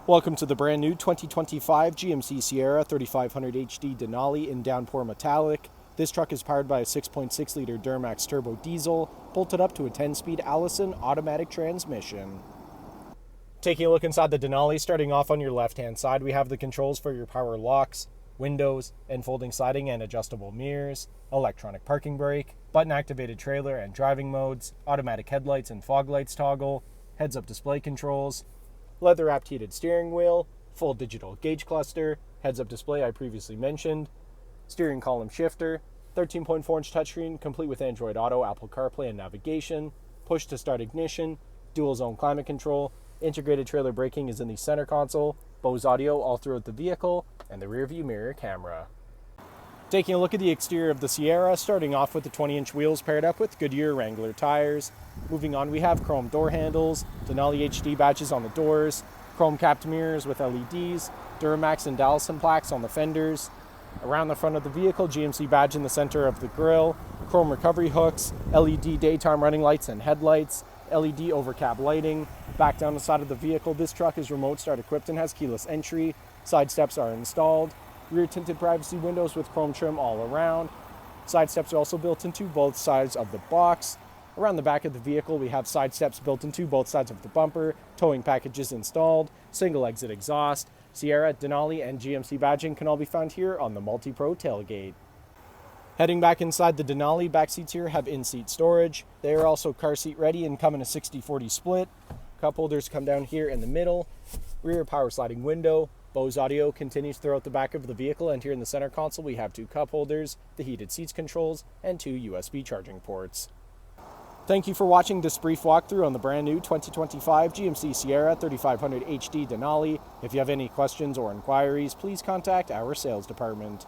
Welcome to the brand new 2025 GMC Sierra 3500 HD Denali in Downpour Metallic. This truck is powered by a 6.6-liter Duramax turbo diesel, bolted up to a 10-speed Allison automatic transmission. Taking a look inside the Denali, starting off on your left-hand side, we have the controls for your power locks, windows, and folding sliding and adjustable mirrors, electronic parking brake, button-activated trailer and driving modes, automatic headlights and fog lights toggle, heads-up display controls, leather-wrapped heated steering wheel, full digital gauge cluster, heads-up display I previously mentioned, steering column shifter, 13.4-inch touchscreen complete with Android Auto, Apple CarPlay and navigation, push-to-start ignition, dual-zone climate control, integrated trailer braking is in the center console, Bose audio all throughout the vehicle, and the rear-view mirror camera. Taking a look at the exterior of the Sierra, starting off with the 20-inch wheels paired up with Goodyear Wrangler tires. Moving on, we have chrome door handles, Denali HD badges on the doors, chrome capped mirrors with LEDs, Duramax and Allison plaques on the fenders. Around the front of the vehicle, GMC badge in the center of the grille, chrome recovery hooks, LED daytime running lights and headlights, LED overcab lighting. Back down the side of the vehicle, this truck is remote start equipped and has keyless entry. Side steps are installed. Rear tinted privacy windows with chrome trim all around. Side steps are also built into both sides of the box. Around the back of the vehicle, we have side steps built into both sides of the bumper, towing packages installed, single exit exhaust. Sierra, Denali, and GMC badging can all be found here on the MultiPro tailgate. Heading back inside the Denali, back seats here have in-seat storage. They are also car seat ready and come in a 60-40 split. Cup holders come down here in the middle. Rear power sliding window. Bose audio continues throughout the back of the vehicle, and here in the center console we have 2 cup holders, the heated seats controls, and 2 USB charging ports. Thank you for watching this brief walkthrough on the brand new 2025 GMC Sierra 3500 HD Denali. If you have any questions or inquiries, please contact our sales department.